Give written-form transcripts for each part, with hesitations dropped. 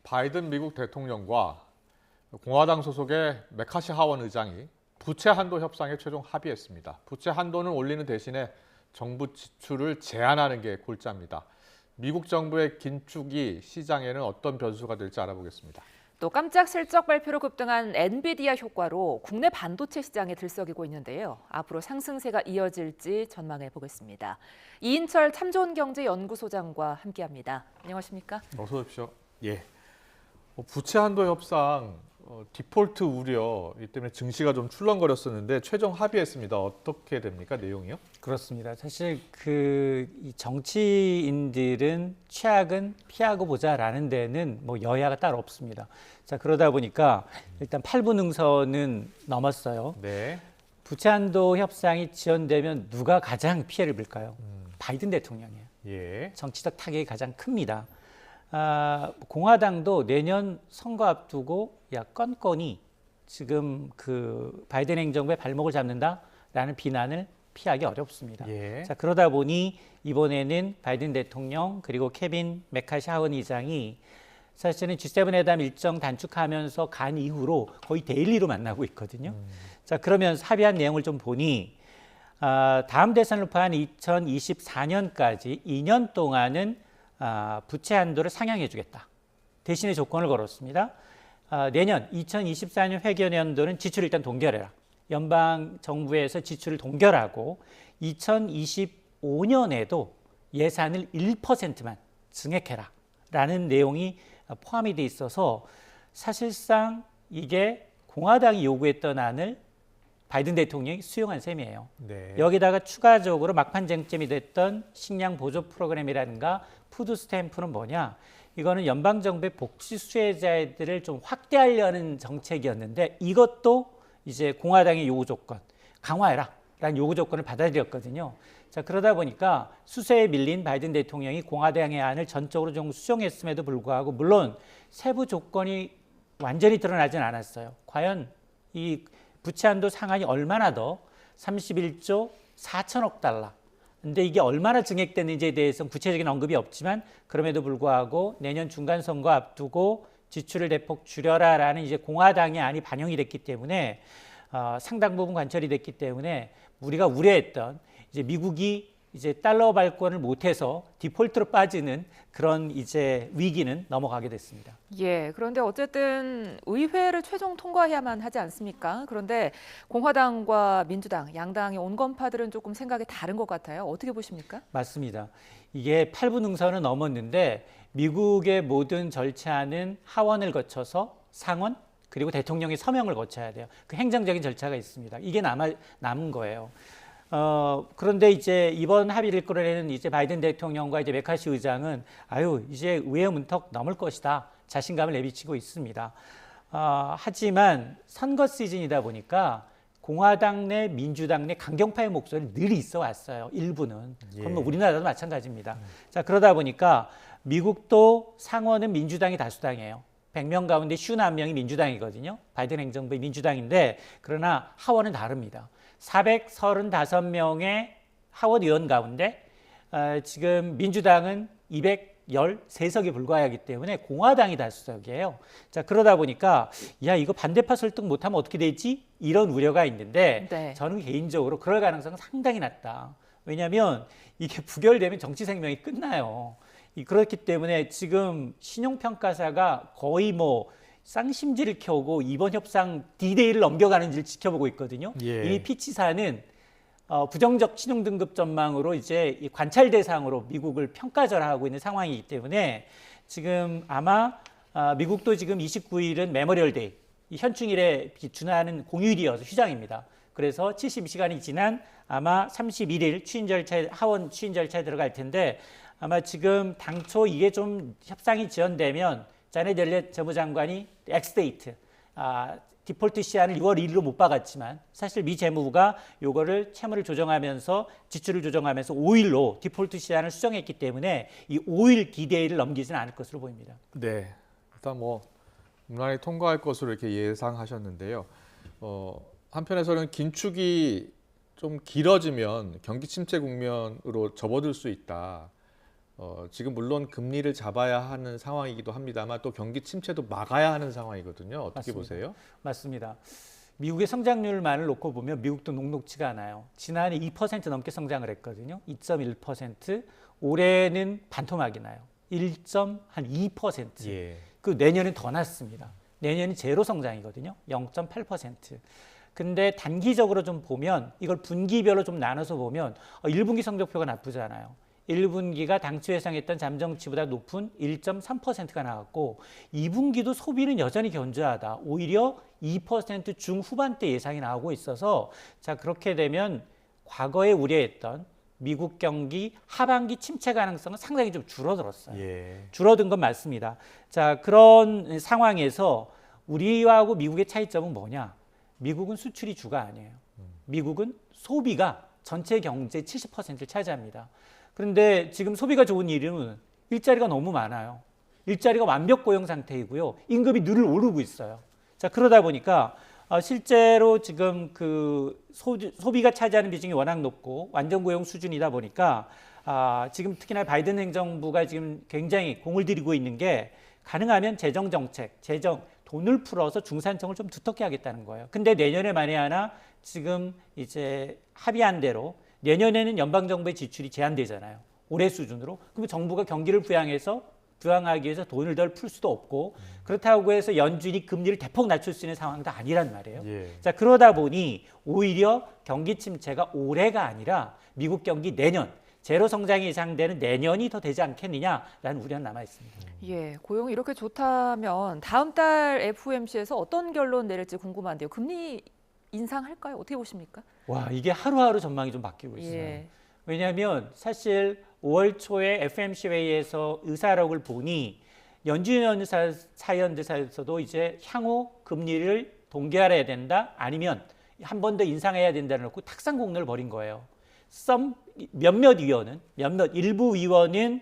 바이든 미국 대통령과 공화당 소속의 메카시 하원 의장이 부채 한도 협상에 최종 합의했습니다. 부채 한도는 올리는 대신에 정부 지출을 제한하는 게 골자입니다. 미국 정부의 긴축이 시장에는 어떤 변수가 될지 알아보겠습니다. 또 깜짝 실적 발표로 급등한 엔비디아 효과로 국내 반도체 시장에 들썩이고 있는데요. 앞으로 상승세가 이어질지 전망해 보겠습니다. 이인철 참좋은경제연구소장과 함께합니다. 안녕하십니까? 어서 오십시오. 예. 부채 한도 협상 디폴트 우려 이 때문에 증시가 좀 출렁거렸었는데 최종 합의했습니다. 어떻게 됩니까? 내용이요? 그렇습니다. 사실 이 정치인들은 최악은 피하고 보자라는 데는 뭐 여야가 따로 없습니다. 자, 그러다 보니까 일단 8분 능선은 넘었어요. 네. 부채 한도 협상이 지연되면 누가 가장 피해를 볼까요? 바이든 대통령이에요. 예. 정치적 타격이 가장 큽니다. 공화당도 내년 선거 앞두고 건건이 지금 바이든 행정부의 발목을 잡는다라는 비난을 피하기 어렵습니다. 예. 자, 그러다 보니 이번에는 바이든 대통령 그리고 케빈 메카시 하원 의장이 사실은 G7 회담 일정 단축하면서 간 이후로 거의 데일리로 만나고 있거든요. 자, 그러면서 합의한 내용을 좀 보니 다음 대선을 포함한 2024년까지 2년 동안은 부채 한도를 상향해 주겠다. 대신에 조건을 걸었습니다. 내년 2024년 회계연도는 지출을 일단 동결해라. 연방 정부에서 지출을 동결하고 2025년에도 예산을 1%만 증액해라. 라는 내용이 포함이 돼 있어서 사실상 이게 공화당이 요구했던 안을 바이든 대통령이 수용한 셈이에요. 네. 여기다가 추가적으로 막판 쟁점이 됐던 식량 보조 프로그램이라든가 푸드 스탬프는 뭐냐? 이거는 연방 정부의 복지 수혜자들을 좀 확대하려는 정책이었는데 이것도 이제 공화당의 요구 조건 강화해라라는 요구 조건을 받아들였거든요. 자, 그러다 보니까 수세에 밀린 바이든 대통령이 공화당의 안을 전적으로 좀 수용했음에도 불구하고 물론 세부 조건이 완전히 드러나진 않았어요. 과연 이 부채 한도 상한이 얼마나 더 31조 4천억 달러. 근데 이게 얼마나 증액됐는지에 대해서는 구체적인 언급이 없지만 그럼에도 불구하고 내년 중간 선거 앞두고 지출을 대폭 줄여라라는 이제 공화당의 안이 반영이 됐기 때문에 상당 부분 관철이 됐기 때문에 우리가 우려했던 이제 미국이 이제 달러 발권을 못해서 디폴트로 빠지는 그런 이제 위기는 넘어가게 됐습니다. 예, 그런데 어쨌든 의회를 최종 통과해야만 하지 않습니까? 그런데 공화당과 민주당, 양당의 온건파들은 조금 생각이 다른 것 같아요. 어떻게 보십니까? 맞습니다. 이게 8분 능선은 넘었는데 미국의 모든 절차는 하원을 거쳐서 상원 그리고 대통령의 서명을 거쳐야 돼요. 그 행정적인 절차가 있습니다. 이게 남은 거예요. 그런데 이제 이번 합의를 이끌어내는 이제 바이든 대통령과 이제 메카시 의장은 이제 의회 문턱 넘을 것이다. 자신감을 내비치고 있습니다. 하지만 선거 시즌이다 보니까 공화당 내 민주당 내 강경파의 목소리는 늘 있어 왔어요. 일부는. 그건 뭐 우리나라도 마찬가지입니다. 자, 그러다 보니까 미국도 상원은 민주당이 다수당이에요. 100명 가운데 51명이 민주당이거든요. 바이든 행정부의 민주당인데 그러나 하원은 다릅니다. 435명의 하원 의원 가운데 지금 민주당은 213석에 불과하기 때문에 공화당이 다수석이에요. 자, 그러다 보니까 이거 반대파 설득 못하면 어떻게 되지? 이런 우려가 있는데 네. 저는 개인적으로 그럴 가능성은 상당히 낮다. 왜냐하면 이게 부결되면 정치 생명이 끝나요. 그렇기 때문에 지금 신용평가사가 거의 뭐 쌍심지를 켜고 이번 협상 D-Day를 넘겨가는지를 지켜보고 있거든요. 예. 이미 피치사는 부정적 신용등급 전망으로 이제 관찰 대상으로 미국을 평가절하하고 있는 상황이기 때문에 지금 아마 미국도 지금 29일은 메모리얼 데이, 현충일에 준하는 공휴일이어서 휴장입니다. 그래서 72시간이 지난 아마 31일 하원 추인 절차에 들어갈 텐데 아마 지금 당초 이게 좀 협상이 지연되면 자넷 옐렌 재무장관이 엑스데이트, 디폴트 시한을 6월 1일로 못 박았지만 사실 미 재무부가 요거를 채무를 조정하면서 지출을 조정하면서 5일로 디폴트 시한을 수정했기 때문에 이 5일 D-Day를 넘기지는 않을 것으로 보입니다. 네. 일단 무난히 통과할 것으로 이렇게 예상하셨는데요. 한편에서는 긴축이 좀 길어지면 경기 침체 국면으로 접어들 수 있다. 지금 물론 금리를 잡아야 하는 상황이기도 합니다만 또 경기 침체도 막아야 하는 상황이거든요. 어떻게 맞습니다. 보세요? 맞습니다. 미국의 성장률만을 놓고 보면 미국도 녹록지가 않아요. 지난해 2% 넘게 성장을 했거든요. 2.1%. 올해는 반토막이 나요. 1.2%. 예. 그 내년은 더 낮습니다. 내년이 제로 성장이거든요. 0.8%. 근데 단기적으로 좀 보면 이걸 분기별로 좀 나눠서 보면 1분기 성적표가 나쁘지 않아요. 1분기가 당초 예상했던 잠정치보다 높은 1.3%가 나왔고 2분기도 소비는 여전히 견조하다. 오히려 2% 중후반대 예상이 나오고 있어서 자 그렇게 되면 과거에 우려했던 미국 경기 하반기 침체 가능성은 상당히 좀 줄어들었어요. 예. 줄어든 건 맞습니다. 자 그런 상황에서 우리하고 미국의 차이점은 뭐냐? 미국은 수출이 주가 아니에요. 미국은 소비가 전체 경제 70%를 차지합니다. 그런데 지금 소비가 좋은 이유는 일자리가 너무 많아요. 일자리가 완벽 고용 상태이고요. 임금이 늘 오르고 있어요. 자 그러다 보니까 실제로 지금 그 소비가 차지하는 비중이 워낙 높고 완전 고용 수준이다 보니까 지금 특히나 바이든 행정부가 지금 굉장히 공을 들이고 있는 게 가능하면 재정 정책, 돈을 풀어서 중산층을 좀 두텁게 하겠다는 거예요. 근데 내년에 만에 하나 지금 이제 합의한 대로 내년에는 연방정부의 지출이 제한되잖아요. 올해 수준으로. 그럼 정부가 경기를 부양하기 위해서 돈을 덜 풀 수도 없고 그렇다고 해서 연준이 금리를 대폭 낮출 수 있는 상황도 아니란 말이에요. 예. 자 그러다 보니 오히려 경기 침체가 올해가 아니라 미국 경기 내년 제로 성장이 예상되는 내년이 더 되지 않겠느냐라는 우려는 남아 있습니다. 예, 고용이 이렇게 좋다면 다음 달 FOMC에서 어떤 결론 내릴지 궁금한데요. 금리 인상할까요? 어떻게 보십니까? 와 이게 하루하루 전망이 좀 바뀌고 있어요. 예. 왜냐하면 사실 5월 초에 FMC 회의에서 의사록을 보니 연준 사이언들사에서도 이제 향후 금리를 동결해야 된다 아니면 한 번 더 인상해야 된다는 놓고 탁상 공론을 벌인 거예요. 몇몇 일부 위원은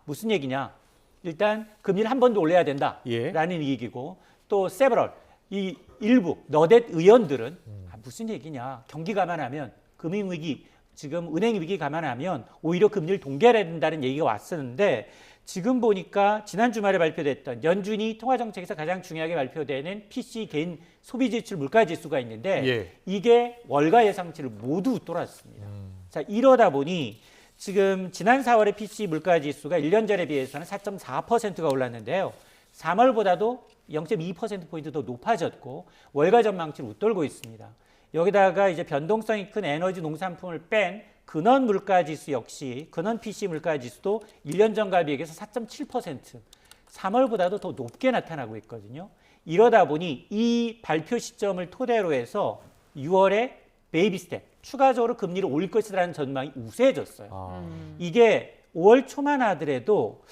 무슨 얘기냐? 일단 금리를 한 번 더 올려야 된다라는 얘기고 또 several 이 일부 너댓 의원들은 무슨 얘기냐? 경기 감안하면 금융위기 지금 은행 위기 감안하면 오히려 금리를 동결해야 된다는 얘기가 왔었는데 지금 보니까 지난 주말에 발표됐던 연준이 통화정책에서 가장 중요하게 발표되는 PC 개인 소비지출 물가지수가 있는데 예. 이게 월가 예상치를 모두 웃돌았습니다. 자 이러다 보니 지금 지난 4월의 PC 물가지수가 1년 전에 비해서는 4.4%가 올랐는데요. 3월보다도 0.2%포인트 더 높아졌고 월가 전망치를 웃돌고 있습니다. 여기다가 이제 변동성이 큰 에너지 농산품을 뺀 근원 물가지수 역시 근원 PC 물가지수도 1년 전과 비교해서 4.7% 3월보다도 더 높게 나타나고 있거든요. 이러다 보니 이 발표 시점을 토대로 해서 6월에 베이비 스텝 추가적으로 금리를 올릴 것이라는 전망이 우세해졌어요. 이게 5월 초만 하더라도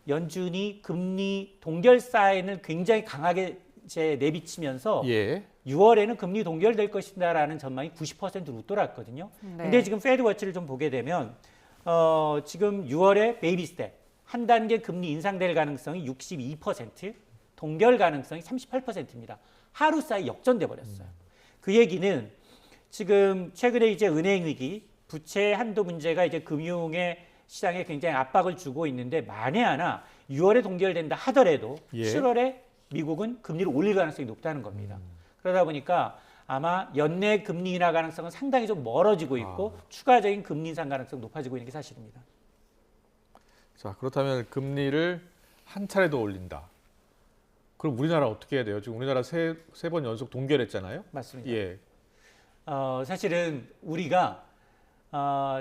연준이 금리 동결 사인을 굉장히 강하게 이제 내비치면서 예. 6월에는 금리 동결될 것이다라는 전망이 90%로 웃돌았거든요. 네. 근데 지금 페드워치를 좀 보게 되면 지금 6월에 베이비 스텝 한 단계 금리 인상될 가능성이 62%, 동결 가능성이 38%입니다. 하루 사이 역전돼 버렸어요. 그 얘기는 지금 최근에 이제 은행 위기, 부채 한도 문제가 이제 금융의 시장에 굉장히 압박을 주고 있는데 만에 하나 6월에 동결된다 하더라도 예. 7월에 미국은 금리를 올릴 가능성이 높다는 겁니다. 그러다 보니까 아마 연내 금리 인하 가능성은 상당히 좀 멀어지고 있고 추가적인 금리 인상 가능성이 높아지고 있는 게 사실입니다. 자, 그렇다면 금리를 한 차례 더 올린다. 그럼 우리나라 어떻게 해야 돼요? 지금 우리나라 세 번 연속 동결했잖아요. 맞습니다. 예. 사실은 우리가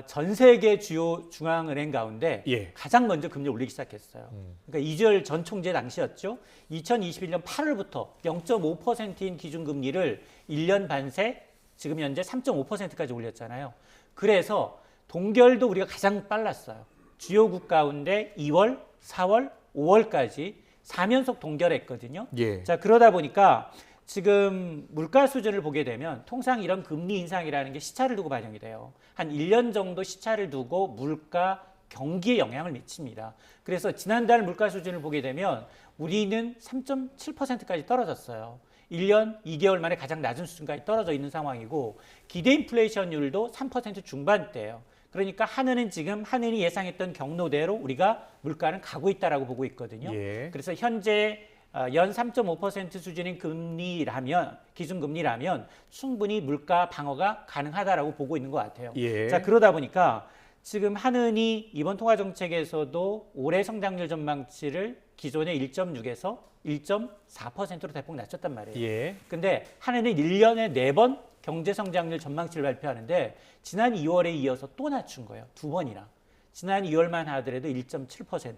전 세계 주요 중앙은행 가운데 예. 가장 먼저 금리를 올리기 시작했어요. 그러니까 이주열 전 총재 당시였죠. 2021년 8월부터 0.5%인 기준금리를 1년 반 새 지금 현재 3.5%까지 올렸잖아요. 그래서 동결도 우리가 가장 빨랐어요. 주요국 가운데 2월, 4월, 5월까지 4연속 동결했거든요. 예. 자 그러다 보니까 지금 물가 수준을 보게 되면 통상 이런 금리 인상이라는 게 시차를 두고 반영이 돼요. 한 1년 정도 시차를 두고 물가 경기에 영향을 미칩니다. 그래서 지난달 물가 수준을 보게 되면 우리는 3.7%까지 떨어졌어요. 1년 2개월 만에 가장 낮은 수준까지 떨어져 있는 상황이고 기대 인플레이션율도 3% 중반대예요. 그러니까 한은은 지금 한은이 예상했던 경로대로 우리가 물가는 가고 있다라고 보고 있거든요. 예. 그래서 현재 연 3.5% 수준인 금리라면 기준금리라면 충분히 물가 방어가 가능하다라고 보고 있는 것 같아요. 예. 자, 그러다 보니까 지금 한은이 이번 통화 정책에서도 올해 성장률 전망치를 기존의 1.6에서 1.4%로 대폭 낮췄단 말이에요. 예. 근데 한해는 1년에 4번 경제 성장률 전망치를 발표하는데 지난 2월에 이어서 또 낮춘 거예요. 2번이나. 지난 2월만 하더라도 1.7%.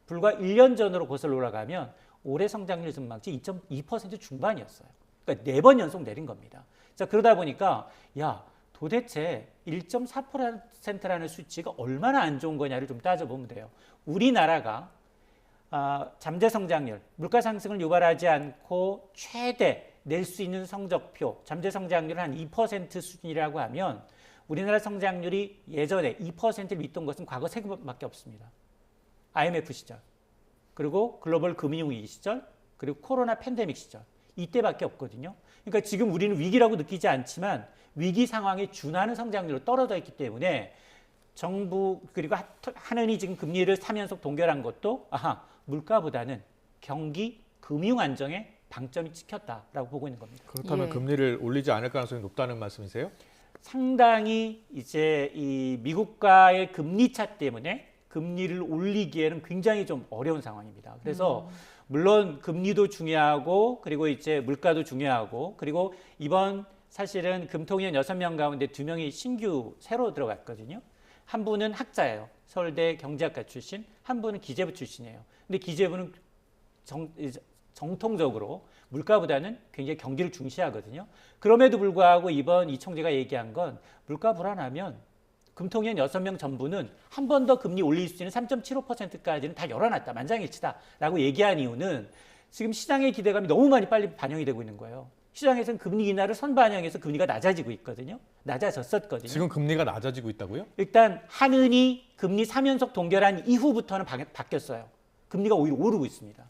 불과 1년 전으로 거슬러 올라가면 올해 성장률 전망치 2.2% 중반이었어요. 그러니까 4번 연속 내린 겁니다. 자, 그러다 보니까 야, 도대체 1.4%라는 수치가 얼마나 안 좋은 거냐를 좀 따져보면 돼요. 우리나라가 잠재 성장률, 물가 상승을 유발하지 않고 최대 낼 수 있는 성적표, 잠재 성장률은 한 2% 수준이라고 하면 우리나라 성장률이 예전에 2%를 믿던 것은 과거 3번밖에 없습니다. IMF 시절, 그리고 글로벌 금융위기 시절, 그리고 코로나 팬데믹 시절, 이때밖에 없거든요. 그러니까 지금 우리는 위기라고 느끼지 않지만 위기 상황에 준하는 성장률로 떨어져 있기 때문에 정부 그리고 한은이 지금 금리를 3연속 동결한 것도 물가보다는 경기 금융 안정에 방점이 찍혔다라고 보고 있는 겁니다. 그렇다면 예. 금리를 올리지 않을 가능성이 높다는 말씀이세요? 상당히 이제 이 미국과의 금리 차 때문에 금리를 올리기에는 굉장히 좀 어려운 상황입니다. 그래서 물론 금리도 중요하고 그리고 이제 물가도 중요하고 그리고 이번 사실은 금통위원 6명 가운데 2명이 신규 새로 들어갔거든요. 한 분은 학자예요. 서울대 경제학과 출신, 한 분은 기재부 출신이에요. 근데 기재부는 정통적으로 물가보다는 굉장히 경기를 중시하거든요. 그럼에도 불구하고 이번 이 총재가 얘기한 건 물가 불안하면 금통위원 6명 전부는 한 번 더 금리 올릴 수 있는 3.75%까지는 다 열어놨다. 만장일치다라고 얘기한 이유는 지금 시장의 기대감이 너무 많이 빨리 반영이 되고 있는 거예요. 시장에서는 금리 인하를 선반영해서 금리가 낮아지고 있거든요. 낮아졌었거든요. 지금 금리가 낮아지고 있다고요? 일단 한은이 금리 3연속 동결한 이후부터는 바뀌었어요. 금리가 오히려 오르고 있습니다.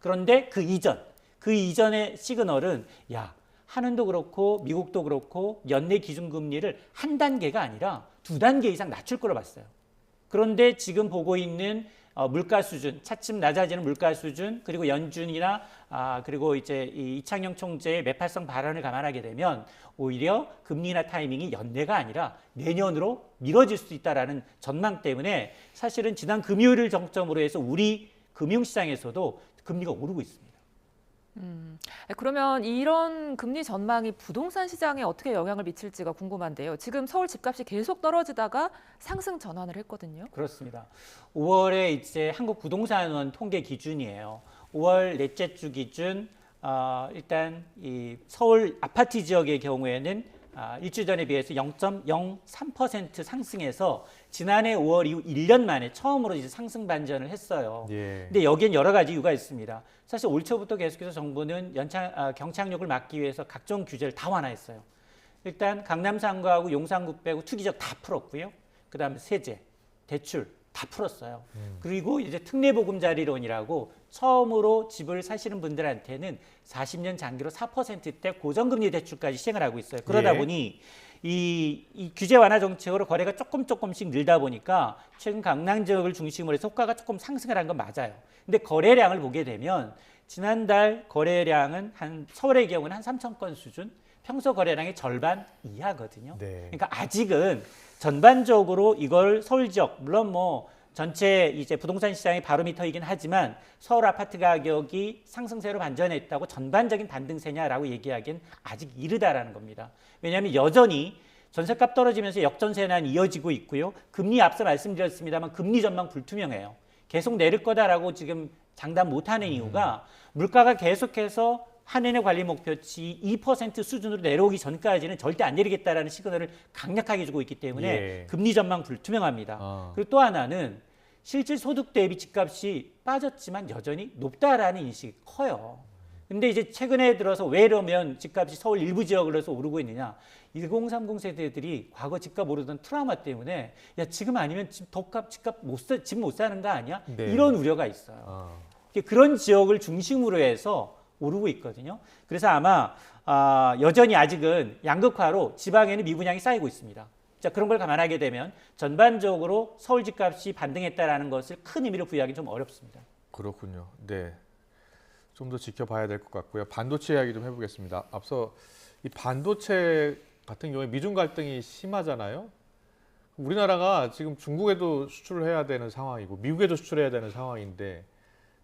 그런데 그 이전의 시그널은 한은도 그렇고 미국도 그렇고 연내 기준금리를 한 단계가 아니라 2단계 이상 낮출 거로 봤어요. 그런데 지금 보고 있는 물가 수준, 차츰 낮아지는 물가 수준, 그리고 연준이나 그리고 이제 이 이창용 총재의 매팔성 발언을 감안하게 되면 오히려 금리 인하 타이밍이 연내가 아니라 내년으로 미뤄질 수 있다라는 전망 때문에 사실은 지난 금요일을 정점으로 해서 우리 금융시장에서도 금리가 오르고 있습니다. 그러면 이런 금리 전망이 부동산 시장에 어떻게 영향을 미칠지가 궁금한데요. 지금 서울 집값이 계속 떨어지다가 상승 전환을 했거든요. 그렇습니다. 5월에 이제 한국부동산원 통계 기준이에요. 5월 넷째 주 기준 일단 이 서울 아파트 지역의 경우에는 일주일 전에 비해서 0.03% 상승해서 지난해 5월 이후 1년 만에 처음으로 이제 상승 반전을 했어요. 예. 근데 여기엔 여러 가지 이유가 있습니다. 사실 올 초부터 계속해서 정부는 경착륙을 막기 위해서 각종 규제를 다 완화했어요. 일단 강남 상가하고 용산구 빼고 투기적 다 풀었고요. 그다음에 세제, 대출 다 풀었어요. 그리고 이제 특례보금자리론이라고 처음으로 집을 사시는 분들한테는 40년 장기로 4%대 고정금리 대출까지 시행을 하고 있어요. 그러다 예. 보니 이 규제 완화 정책으로 거래가 조금씩 늘다 보니까 최근 강남 지역을 중심으로 해서 호가가 조금 상승을 한 건 맞아요. 근데 거래량을 보게 되면 지난달 거래량은 서울의 경우는 한 3천 건 수준, 평소 거래량의 절반 이하거든요. 네. 그러니까 아직은 전반적으로 이걸 서울 지역, 물론 뭐 전체 이제 부동산 시장의 바로미터이긴 하지만 서울 아파트 가격이 상승세로 반전했다고 전반적인 반등세냐라고 얘기하기엔 아직 이르다라는 겁니다. 왜냐하면 여전히 전셋값 떨어지면서 역전세는 이어지고 있고요. 금리 앞서 말씀드렸습니다만 금리 전망 불투명해요. 계속 내릴 거다라고 지금 장담 못하는 이유가 물가가 계속해서 한해의 관리 목표치 2% 수준으로 내려오기 전까지는 절대 안 내리겠다라는 시그널을 강력하게 주고 있기 때문에 예. 금리 전망 불투명합니다. 그리고 또 하나는 실질 소득 대비 집값이 빠졌지만 여전히 높다라는 인식이 커요. 근데 이제 최근에 들어서 왜 이러면 집값이 서울 일부 지역으로서 오르고 있느냐? 1030 세대들이 과거 집값 오르던 트라우마 때문에 지금 아니면 집값 집 못 사는 거 아니야? 네. 이런 우려가 있어요. 그런 지역을 중심으로 해서 오르고 있거든요. 그래서 아마 여전히 아직은 양극화로 지방에는 미분양이 쌓이고 있습니다. 자, 그런 걸 감안하게 되면 전반적으로 서울 집값이 반등했다라는 것을 큰 의미로 부여하기 좀 어렵습니다. 그렇군요. 네. 좀 더 지켜봐야 될 것 같고요. 반도체 이야기 좀 해보겠습니다. 앞서 이 반도체 같은 경우에 미중 갈등이 심하잖아요. 우리나라가 지금 중국에도 수출을 해야 되는 상황이고 미국에도 수출해야 되는 상황인데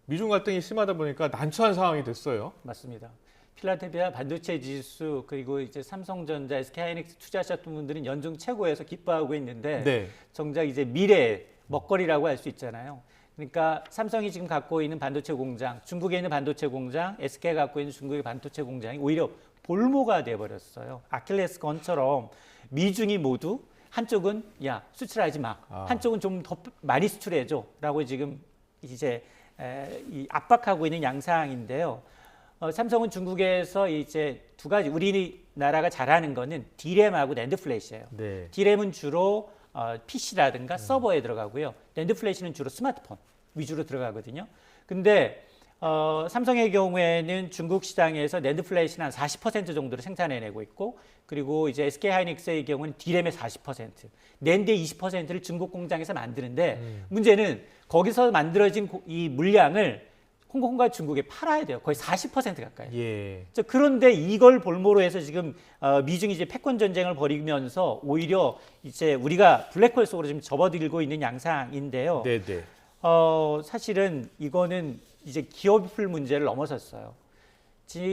미중 갈등이 심하다 보니까 난처한 상황이 됐어요. 맞습니다. 필라델피아 반도체 지수 그리고 이제 삼성전자, SK하이닉스 투자하셨던 분들은 연중 최고에서 기뻐하고 있는데 네. 정작 이제 미래의 먹거리라고 할 수 있잖아요. 그러니까 삼성이 지금 갖고 있는 반도체 공장, 중국에 있는 반도체 공장, SK가 갖고 있는 중국의 반도체 공장이 오히려 볼모가 돼버렸어요. 아킬레스건처럼 미중이 모두 한쪽은 야 수출하지 마, 한쪽은 좀 더 많이 수출해줘라고 지금 이제 이 압박하고 있는 양상인데요. 삼성은 중국에서 이제 두 가지 우리나라가 잘하는 거는 D램하고 낸드 플래시예요. 네. D램은 주로 PC라든가 서버에 들어가고요. 낸드 플래시는 주로 스마트폰 위주로 들어가거든요. 근데 삼성의 경우에는 중국 시장에서 낸드 플래시는 한 40% 정도를 생산해내고 있고, 그리고 이제 SK하이닉스의 경우는 D램의 40%, 낸드의 20%를 중국 공장에서 만드는데 문제는 거기서 만들어진 이 물량을 홍콩과 중국에 팔아야 돼요. 거의 40% 가까이. 예. 그런데 이걸 볼모로 해서 지금 미중이 이제 패권 전쟁을 벌이면서 오히려 이제 우리가 블랙홀 속으로 지금 접어들고 있는 양상인데요. 네, 네. 사실은 이거는 이제 기업풀 문제를 넘어섰어요.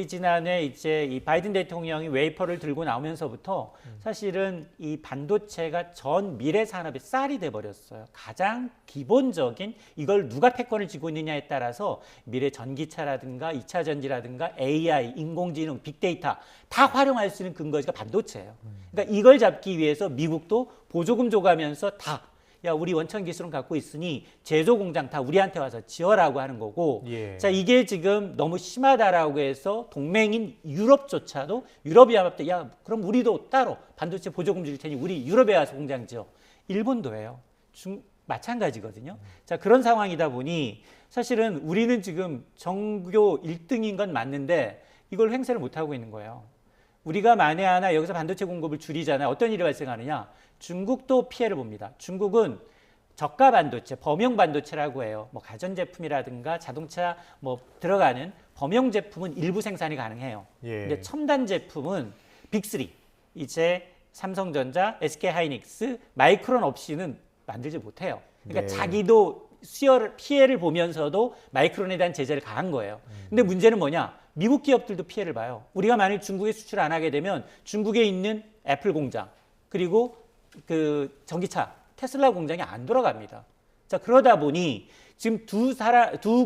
지난해 이제 이 바이든 대통령이 웨이퍼를 들고 나오면서부터 사실은 이 반도체가 전 미래 산업의 쌀이 돼 버렸어요. 가장 기본적인 이걸 누가 패권을 쥐고 있느냐에 따라서 미래 전기차라든가 2차 전지라든가 AI, 인공지능, 빅데이터 다 활용할 수 있는 근거지가 반도체예요. 그러니까 이걸 잡기 위해서 미국도 보조금 줘가면서 다 야, 우리 원천 기술은 갖고 있으니 제조 공장 다 우리한테 와서 지어라고 하는 거고. 예. 자, 이게 지금 너무 심하다라고 해서 동맹인 유럽조차도 유럽연합도 야, 그럼 우리도 따로 반도체 보조금 줄 테니 우리 유럽에 와서 공장 지어. 일본도 해요. 마찬가지거든요. 자, 그런 상황이다 보니 사실은 우리는 지금 전교 1등인 건 맞는데 이걸 횡세를 못 하고 있는 거예요. 우리가 만에 하나 여기서 반도체 공급을 줄이잖아요. 어떤 일이 발생하느냐? 중국도 피해를 봅니다. 중국은 저가 반도체, 범용 반도체라고 해요. 뭐 가전제품이라든가 자동차 뭐 들어가는 범용 제품은 일부 생산이 가능해요. 예. 근데 첨단 제품은 빅3, 이제 삼성전자, SK하이닉스, 마이크론 없이는 만들지 못해요. 그러니까 네. 자기도 피해를 보면서도 마이크론에 대한 제재를 가한 거예요. 근데 문제는 뭐냐? 미국 기업들도 피해를 봐요. 우리가 만약 중국에 수출 안 하게 되면 중국에 있는 애플 공장 그리고 그 전기차 테슬라 공장이 안 돌아갑니다. 자, 그러다 보니 지금 두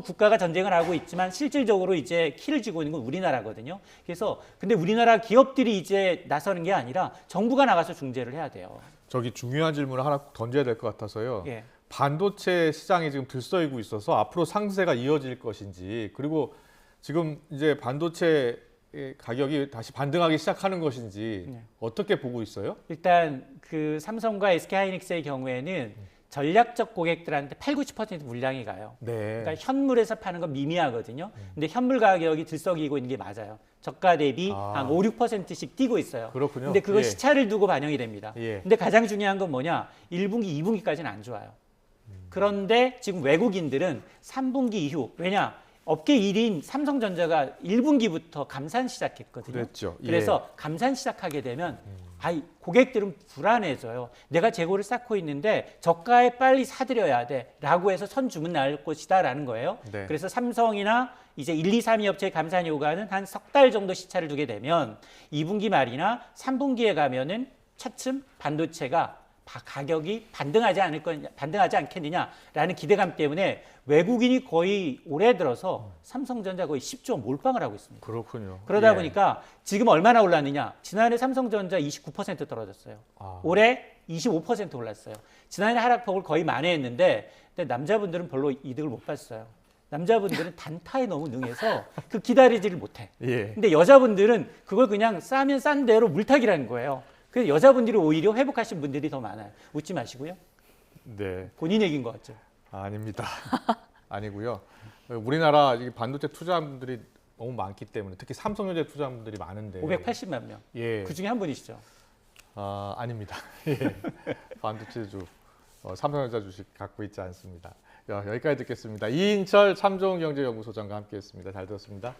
국가가 전쟁을 하고 있지만 실질적으로 이제 키를 쥐고 있는 건 우리나라거든요. 그래서 근데 우리나라 기업들이 이제 나서는 게 아니라 정부가 나가서 중재를 해야 돼요. 저기 중요한 질문을 하나 던져야 될 것 같아서요. 예. 반도체 시장이 지금 들썩이고 있어서 앞으로 상세가 이어질 것인지, 그리고 지금 이제 반도체 가격이 다시 반등하기 시작하는 것인지 네. 어떻게 보고 있어요? 일단 그 삼성과 SK하이닉스의 경우에는 전략적 고객들한테 80~90% 물량이 가요. 네. 그러니까 현물에서 파는 건 미미하거든요. 근데 현물 가격이 들썩이고 있는 게 맞아요. 저가 대비 한 5~6%씩 뛰고 있어요. 그렇군요. 근데 그건 예. 시차를 두고 반영이 됩니다. 예. 근데 가장 중요한 건 뭐냐? 1분기, 2분기까지는 안 좋아요. 그런데 지금 외국인들은 3분기 이후, 왜냐? 업계 1인 삼성전자가 1분기부터 감산 시작했거든요. 그랬죠. 예. 그래서 감산 시작하게 되면 고객들은 불안해져요. 내가 재고를 쌓고 있는데 저가에 빨리 사드려야 돼라고 해서 선주문 나올 것이다라는 거예요. 네. 그래서 삼성이나 이제 1, 2, 3위 업체의 감산 요구는 한 석 달 정도 시차를 두게 되면 2분기 말이나 3분기에 가면은 차츰 반도체가 가격이 반등하지 않겠느냐라는 기대감 때문에 외국인이 거의 올해 들어서 삼성전자 거의 10조 몰빵을 하고 있습니다. 그렇군요. 그러다 예. 보니까 지금 얼마나 올랐느냐? 지난해 삼성전자 29% 떨어졌어요. 올해 25% 올랐어요. 지난해 하락폭을 거의 만회했는데 근데 남자분들은 별로 이득을 못 봤어요. 남자분들은 단타에 너무 능해서 그 기다리지를 못해. 예. 근데 여자분들은 그걸 그냥 싸면 싼 대로 물타기라는 거예요. 그래서 여자분들이 오히려 회복하신 분들이 더 많아요. 웃지 마시고요. 네. 본인 얘기인 것 같죠. 아닙니다. 아니고요. 우리나라 이 반도체 투자분들이 너무 많기 때문에 특히 삼성전자 투자분들이 많은데 580만 명. 예. 그 중에 한 분이시죠. 아닙니다. 예. 반도체주 삼성전자 주식 갖고 있지 않습니다. 여기까지 듣겠습니다. 이인철 참좋은경제연구소장과 함께했습니다. 잘 들었습니다.